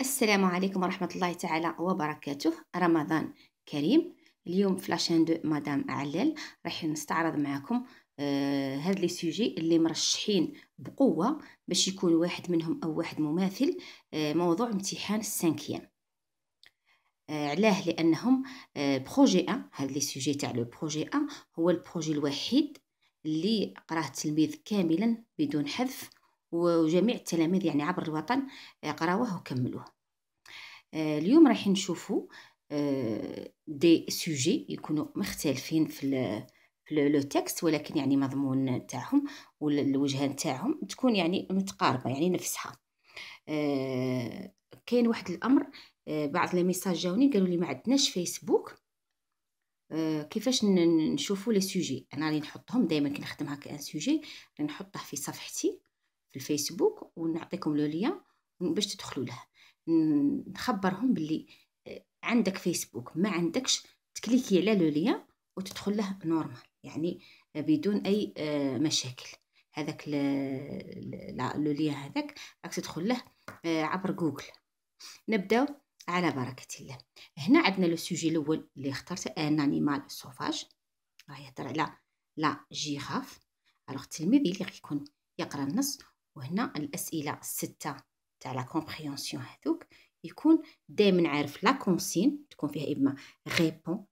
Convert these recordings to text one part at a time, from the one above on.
السلام عليكم ورحمة الله تعالى وبركاته. رمضان كريم. اليوم في لاشين دو مدام علال راح نستعرض معكم هاد لي سوجي اللي مرشحين بقوة باش يكون واحد منهم أو واحد مماثل موضوع امتحان السانكيام. علاه؟ لأنهم بروجي أن. هاد لي سوجي تاع لو بروجي أن هو البروجي الوحيد اللي قراه التلميذ كاملا بدون حذف، وجميع التلاميذ يعني عبر الوطن قراوه وكملوه. اليوم راح نشوفوا دي سوجي يكونوا مختلفين في لو تكست، ولكن يعني مضمون تاعهم والوجهه تاعهم تكون يعني متقاربه، يعني نفسها. كاين واحد الامر، بعض لي ميساج جاوني قالوا لي ما عندناش فيسبوك، كيفاش نشوفوا لي سوجي. انا راني نحطهم دائما كي نخدم هكا ان سوجي راني نحطه في صفحتي في الفيسبوك ونعطيكم لو ليان باش تدخلوا له. نخبرهم باللي عندك فيسبوك ما عندكش، تكليكي على لو ليان وتدخل له نورمال، يعني بدون اي مشاكل. هذاك لو ليان هذاك راك تدخل له عبر جوجل. نبداو على بركة الله. هنا عندنا لو سوجي الاول اللي اخترته، ان انيمال سوفاج، راه يهضر على لا جيراف. الوغ التلميذ اللي يكون يقرا النص، وهنا الاسئله السته تاع لا كومبريهنسيون هذوك يكون دائما عارف لا كونسين تكون فيها اما ريبون،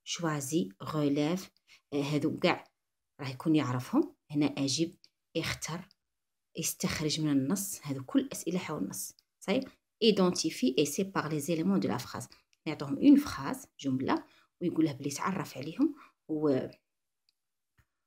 شوازي، غوليف، هذو كاع راه يكون يعرفهم. هنا اجب، اختر، استخرج من النص، هذو كل اسئله حول النص. صحيح. identifie et sépare les éléments de la phrase. نعطيهم اون فراز، جمله، ويقول له بلي تعرف عليهم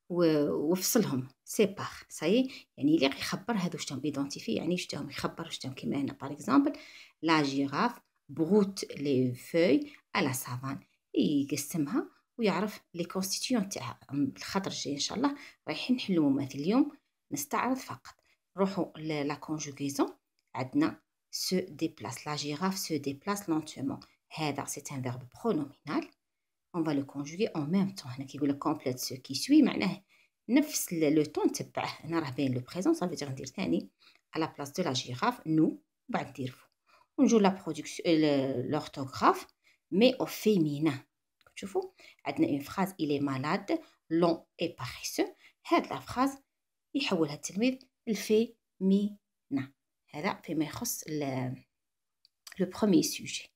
وفصلهم. سيبار صاي، يعني اللي يخبر هذو شتهم. ايدونتيفي يعني شتهم يخبر شتهم، كيما هنا باغ اكزومبل لا جيراف بروت لي فوي على سافان، يقسمها ويعرف لي كونستيتيون تاعها. الخطر الجاي ان شاء الله رايحين نحلو مماثل، اليوم نستعرض فقط. نروحوا لا كونجوغيزون. عندنا se déplace. La girafe se déplace lentement. هذا c'est un verbe pronominal. On va le conjuguer en même temps. هنا كيقول لك complète ce qui suit، معناه نفس لو طون تبعه. هنا راه باين لو بريزون، صافي دير ندير ثاني على بلاص دو لا جيراف نو، وبعد ندير فو. ونجو لا برودكسيون لورثوغراف مي او فيمينان. تشوفوا عندنا اون فراز il est malade long et paresseux. هاد لا فراز يحولها التلميذ الفيمينا. هذا فيما يخص لو بروميي سوجي.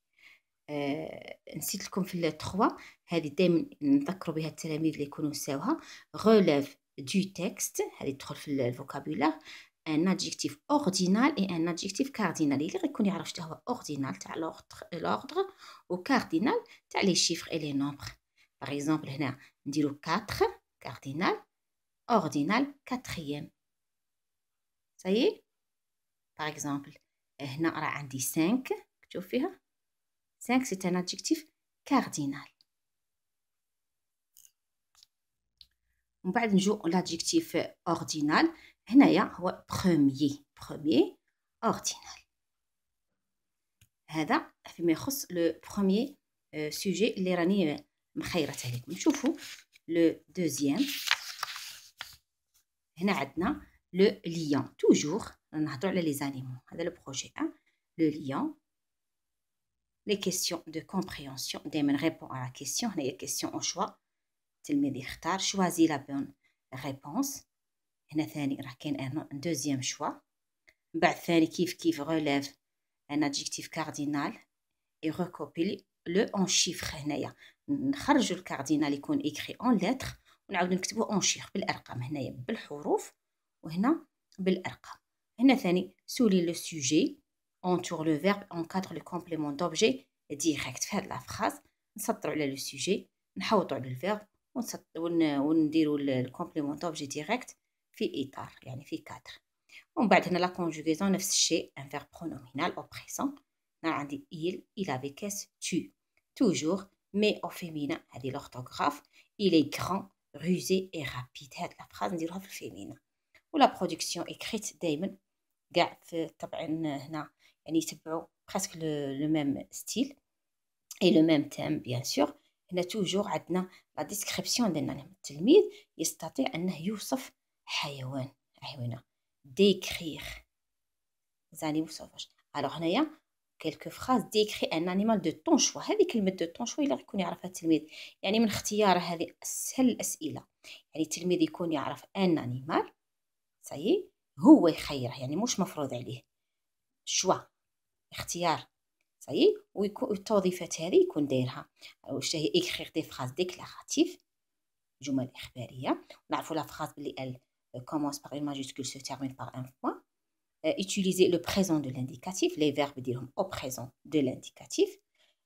نسيت لكم في التخوا هذه دائما نذكروا بها التلاميذ اللي يكونوا ساوها. غوليف دو تكست، هذه تدخل في الفوكابولار. ان ادجيكتيف اوردينال اي ان ادجيكتيف كاردينال، اللي يكون يعرف شنو هو اوردينال تاع لوردر وكاردينال تاع لي شيفر اي لي نومبر. باغ اكزومبل هنا نديرو 4 كاردينال، اوردينال كاتريام. صايي. باغ اكزومبل هنا راه عندي 5، تشوف فيها 5 c'est un adjectif cardinal. ومن بعد نجو l'adjectif ordinal. هنايا هو premier ordinal. هذا فيما يخص لو premier sujet اللي راني مخيرته لكم. نشوفوا لو دوزيام. هنا عندنا لو ليون، توجور نهضروا على لي زانيمون. هذا لو بروجي 1 لو ليون. les questions de compréhension دائما répond à la question. هنايا question au choix، التلميذ يختار. choisis la bonne réponse. هنا ثاني راه كاين ان دوزيام شوا. من بعد ثاني كيف relève un adjectif cardinal et recopie le en chiffres. هنايا نخرجوا الكاردينال يكون écrit en lettres ونعاود نكتبوه en chiffres بالارقام. هنايا بالحروف وهنا بالارقام. هنا ثاني سولي le sujet entoure le verbe encadre le complément d'objet direct. في هاد لا فراز نسطروا على لو سوجي، نحوطوا على الفيرب ونديروا الكومبليمون دوبجي ديريكت في اطار، يعني في كادر. ومن بعد هنا لا كونجوغيزون نفس الشيء، ان فيرب برونومينال او بريسون. هنا عندي il avait كاس tu toujours مي او فيمينا، هذه لورثوغراف. il est grand rusé et rapide. هاد لا فراز نديروها في الفيمينا. ولا برودكسيون اكريت دائما كاع في طبعا هنا يعني يتبعوا presque le même style et le même thème bien sûr. هنا توجور عندنا لا ديسكريبسيون ديالنا. التلميذ يستطيع انه يوصف حيوان، حيوانه ديكرير زانيمو سوفاج. الوغ هنايا quelques phrases décrit un animal de ton choix. هذه كلمة de ton choix إلا يكون يعرفها التلميذ، يعني من اختيار هذه أسهل الأسئلة. يعني التلميذ يكون يعرف ان animal سي هو يخيره، يعني مش مفروض عليه، شوا اختيار سي، والتوظيفات هذه يكون دايرها واش هي écrire des phrases déclaratives جمل إخبارية. نعرفوا لا فراز بلي elle commence par une majuscule se termine par un point. Utiliser le présent de l'indicatif, les verbes ديرهم au présent de l'indicatif.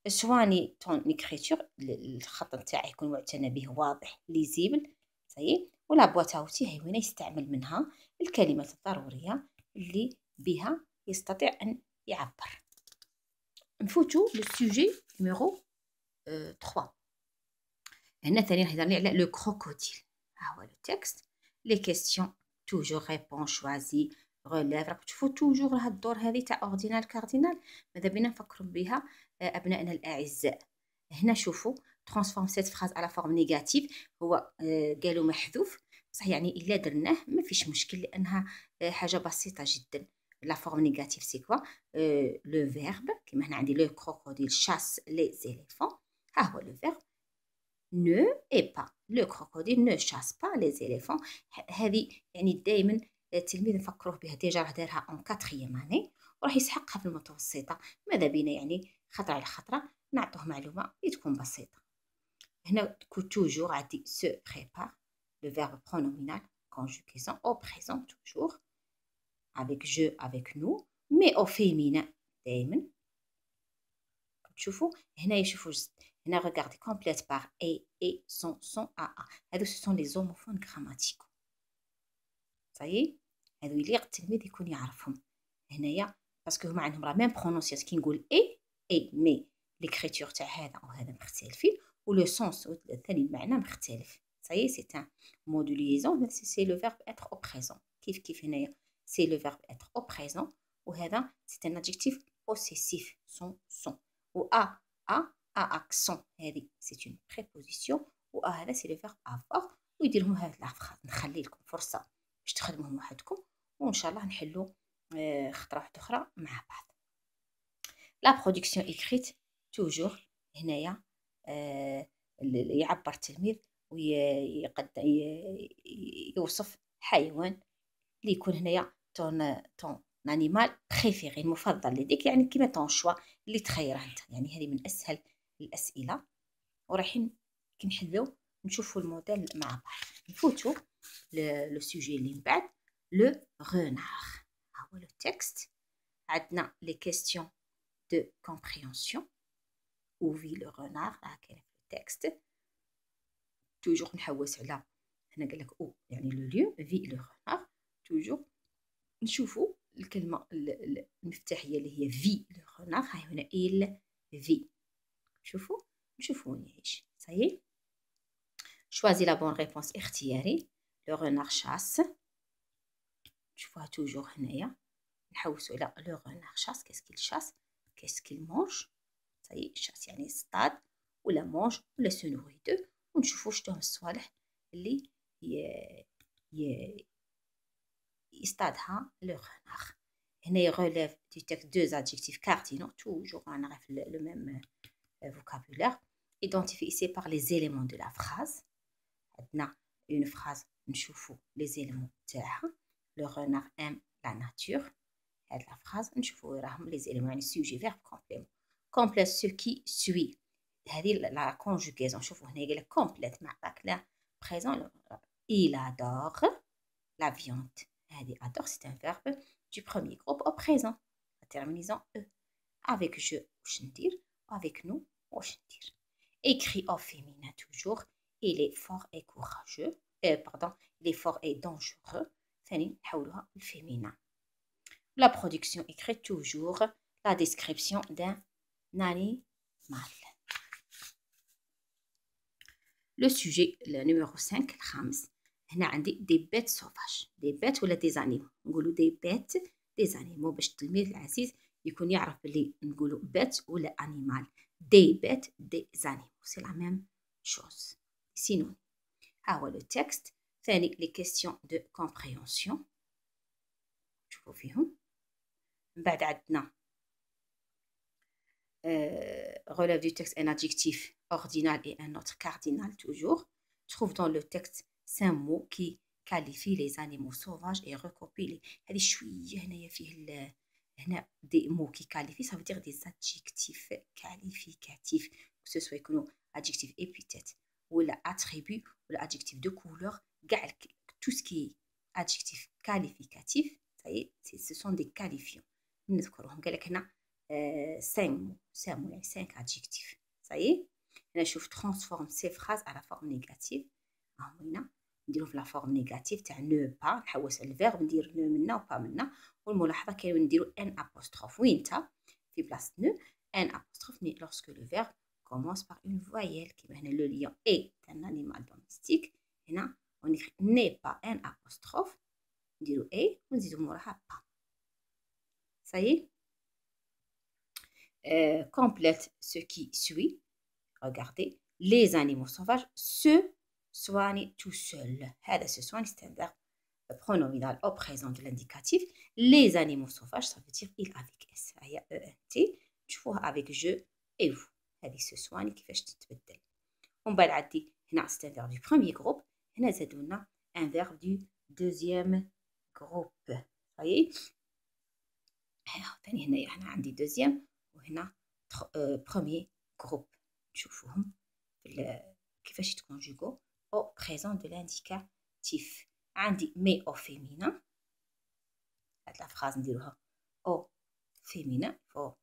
سواني ton écriture الخط نتاعي يكون معتنى به واضح ليزيبل سي، ولا بواط اوتي هي وين يستعمل منها الكلمات الضرورية اللي بها يستطيع أن يعبر. نفوتو للسوجي نيميرو 3. هنا ثاني راح يهضر لي على لو كروكوديل. ها هو لو تكست لي كيستيون توجور ريبون شوازي غوليف. راكم تشوفوا توجور هاد الدور هذه تاع اوردينال كاردينال ماذا بينا نفكروا بها ابنائنا الاعزاء. هنا شوفوا ترانسفورم سيت فراز على فورم نيجاتيف، هو قالوا محذوف بصح يعني الا درناه ما فيش مشكل لانها حاجه بسيطه جدا. لا فورم نيجاتيف سي كوا لو فيرب كيما هنا عندي لو كروكوديل شاس لي زيليفون. ها هو لو فيرب ne et pas. Le crocodile ne chasse pas les éléphants. هذه يعني دائما التلميذ نفكروه بها ديجا راه دارها اون 4 اني وراح يسحقها في المتوسطه. ماذا بينا يعني خطره على خطره نعطوه معلومه اللي تكون بسيطه. هنا تكون توجور عندي se prépare le verbe pronominal conjugaison au présent toujours avec je avec nous mais au féminin دائما. تشوفوا هنا يشوفوا هنا regardez complète par et son a. هذو ce sont les homophones grammatiques. صايي هذو يليق التلميذ يكون يعرفهم هنايا باسكو هما عندهم لا ميم برونونسياسيون كي نقول اي مي ليكريتور تاع هذا وهذا مختلفين ولو سونس الثاني المعنى مختلف. صايي سي ان مو دو ليزون سي لو فيرب اتر او بريزون كيف هنايا سي لو فيرب اتر او بريزون وهذا سي ان ادجكتيف بوسيسيف son و a accent هذه سي اون بريبوزيسيون و هذا سي لو فيرب افوار ويديرهم هاد لافراز. نخلي لكم فرصه باش تخدموهم وحدكم وان شاء الله نحلوا خطره واحده اخرى مع بعض. لا برودكسيون ايكريت توجور هنايا يعبر التلميذ يوصف حيوان اللي يكون هنايا ton animal préféré المفضل لديك، يعني كيما طون شوا اللي تخيره انت. يعني هذه من اسهل الاسئله ورايحين كي نحلو نشوفوا الموديل مع بعض. نفوتوا لو سوجي اللي من بعد لو renard. ها هو لو تكست عندنا لي كيستيون دو كومبريهنسيون او في لو renard. راه كاين في التكست توجور نحوس على هنا قال لك او يعني لو ليو في لو renard. توجور نشوفوا الكلمه المفتاحيه اللي هي في لو renard. هاي هنا il في. نشوفوا وين يعيش. صايي choisis la bonne réponse اختياري لو renard chasse. نشوفوها توجور هنايا نحوسوا على لو renard chasse. qu'est-ce qu'il chasse qu'est-ce qu'il mange. صايي chasse يعني يصطاد ولا mange ولا se nourrit de. ونشوفوا شنو هما الصوالح اللي يصطادها لو renard. هنا يغلف du texte deux adjectifs cardinaux toujours on arrive le même vocabulaire. Identifié ici par les éléments de la phrase. عندنا une phrase نشوفوا les éléments تاعها. le renard aime la nature. هاد la phrase نشوفوا راهم les éléments يعني sujet verbe complément. complète ce qui suit. هذه la conjugaison. شوفوا هنا يقول لك complète مع داك لا présent. il adore la viande. هذه adore c'est un verbe du premier groupe au présent. La terminaison e. avec je واش ندير avec nous واش ندير. écrit au féminin toujours. il est fort et courageux. pardon il est fort et dangereux. ثاني نحولوها للفيمينا. la production écrite toujours. la description d'un animal. le sujet le numéro 5 الخامس. هنا عندي دي بيت سوفاج. دي بيت ولا دي زانيمو. نقولوا دي بيت دي زانيمو باش التلميذ العزيز يكون يعرف بلي نقولوا بيت ولا انيمال. دي بيت دي زانيمو سي لا ميم شوز سينون. ها هو لو تكست. ثاني لي كيستيون دو كومبريهنسيون شوفوا فيهم. من بعد عندنا relève du texte un adjectif ordinal et un autre cardinal toujours. Trouve dans le texte 5 mots qui qualifient les animaux sauvages et recopie هذه شوية هنايا فيه هنا des mots qui qualifient, ça veut dire des adjectifs qualificatifs, que ce soit يكونوا adjectif épithète ou l'attribut ou l'adjectif de couleur, tout ce qui est adjectif qualificatif, ça y est, ce sont des qualifiants. نذكرهم قال لك هنا 5 adjectifs. Ça y est, là je transforme ces phrases à la forme négative. هنا نديرو في la forme négative تاع ne pas، نحوس الفيرب ندير ne منا و pas منا، والملاحظة كاين نديرو ان apostrophe وين تا في بلاصة ne ان apostrophe lorsque le verbe commence par une voyelle كيما هنا le lion est un animal domestique. هنا on écrit n'est pas un apostrophe نديرو et ونزيدو موراها pas. Ça y est. Complète ce qui suit. Regardez, les animaux sauvages se soignent tout seuls. Se soigne, c'est un verbe pronominal au présent de l'indicatif. Les animaux sauvages, ça veut dire il avec S. Il y a ENT. Tu vois avec je et vous. هذه se soigne كيفاش تتبدل. ومن بعد عندي هنا c'est un verbe du premier groupe. هنا زادونا un verbe du deuxième groupe. Ça y est. ثاني هنايا هنا عندي deuxième وهنا premier groupe. نشوفوهم كيفاش يتكونجوغو au présent de l'indicatif. عندي mais au féminin. هاد la phrase نديروها au féminin. faut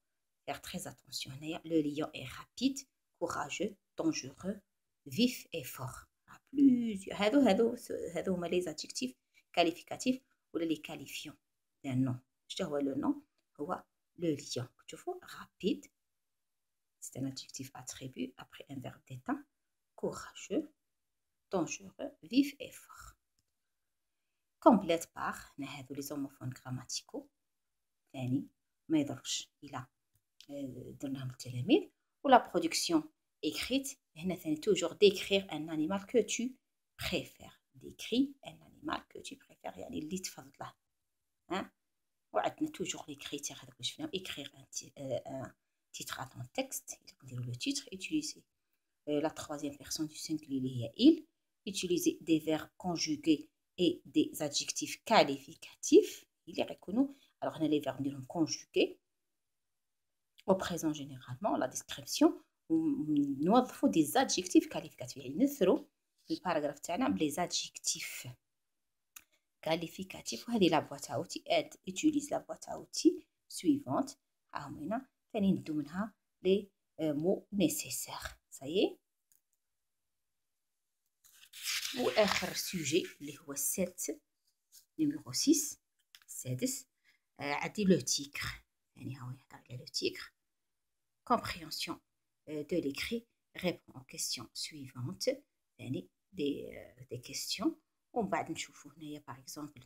faire très attention هنايا. Le lion est rapide, courageux, dangereux, vif et fort. plusieurs هادو هما les adjectifs qualificatifs ولا les qualifiants d'un nom. شنو هو le nom؟ هو le lion. تشوفوا rapide, c'est un adjectif attribut après un verbe d'état. Courageux, dangereux, vif et fort. Complète par هادو les homophones grammaticaux. ثاني ما يضرش إلا درناهم التلاميذ. و la production écrite هنا ثاني toujours décrire un animal que tu préfères. décris un animal que tu préfères يعني اللي تفضله. وعندنا toujours les critères هذوك اللي شفناهم. écrire un titre à ton texte. نديرو le titre. utiliser la troisième personne du singulier اللي هي il. utiliser des verbes conjugués et des adjectifs qualificatifs. اللي غيكونوا alors هنا les verbes نديرهم conjugués au présent généralement. la description نوظفوا des adjectifs qualificatifs يعني نثروا الباراغراف تاعنا بلي adjectifs qualificatifs. وهذه la boîte à outils aide utilise la boîte à outils suivante. هاهم هنا ثاني ندو منها les mots nécessaires. ça y est. واخر سوجي اللي هو 7 numéro 6 السادس. عندي لو تيكر يعني هاو يهضر على لو تيكر. compréhension de l'écrit, répond aux questions suivantes. يعني des questions. ومن بعد نشوفو هنايا par exemple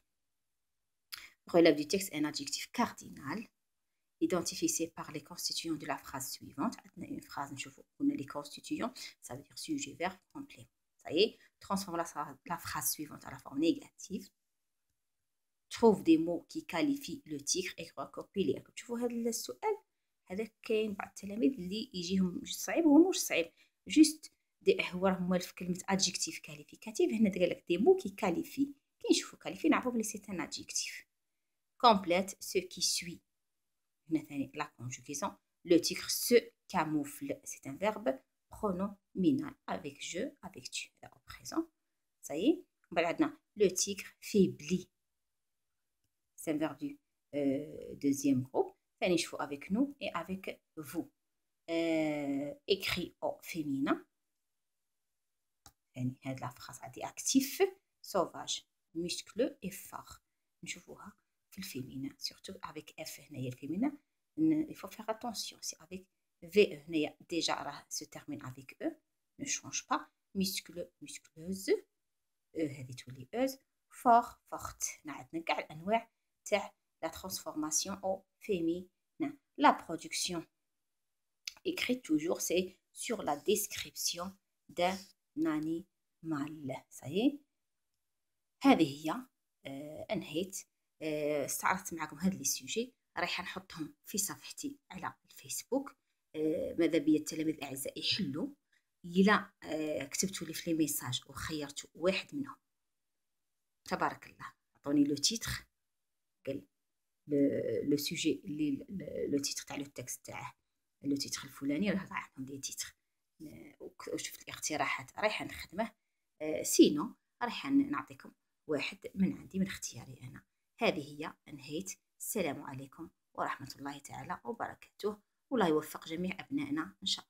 relève du texte un adjectif cardinal identifié par les constituants de la phrase suivante. عندنا une phrase نشوفو قلنا les constituants, ça veut dire sujet, verbe, complément. ça y est. transforme la phrase suivante à la forme négative. trouve des mots qui qualifient le titre et recopie. تشوفوا هذا السؤال هذا كاين بعض التلاميذ اللي يجيهم صعيب. هو مش صعيب جوست هو راه موالف في كلمه adjectif qualificatif. هنا قال لك دي مو كي كاليفي. كي نشوفوا كاليفي نعرفوا بلي سي ان adjectif. complète ce qui suit. هنا ثاني la conjugaison. le titre se camoufle, c'est un verbe pronominal avec je, avec tu au présent. ça y est. بعد عندنا le titre faiblit, c'est un verbe du deuxième groupe. ثاني نشوفوا avec nous et avec vous. écrit au féminin. ثاني هاد la phrase عندي actif, sauvage, muscleux et fort. نشوفوها في الفيمينا surtout avec F. هنايا الفيمينا il faut faire attention. c'est avec VE. هنايا déjà راه se termine avec E. ne change pas. muscleux, muscleuse. هذه تولي euse. fort, forte. عندنا كاع الانواع تاع la transformation au féminin. la production écrite toujours c'est sur la description d'un animal. ça y est. هذه هي انهيت. استعرضت معكم هاد لي سوجي. رايحه نحطهم في صفحتي على الفيسبوك. ماذا بيا التلاميذ الأعزاء يحلوا. إلا كتبتوا لي في لي ميساج وخيرتوا واحد منهم، تبارك الله، عطوني لو تيتر، قال لو سوجي اللي لو تيتر تاع لو تكست تاعه، لو تيتر الفلاني، راه عندهم دي تيتر، وشفت الاقتراحات رايحه نخدمه. سينو رايحه نعطيكم واحد من عندي من اختياري انا. هذه هي انهيت. السلام عليكم ورحمه الله تعالى وبركاته، والله يوفق جميع ابنائنا ان شاء الله.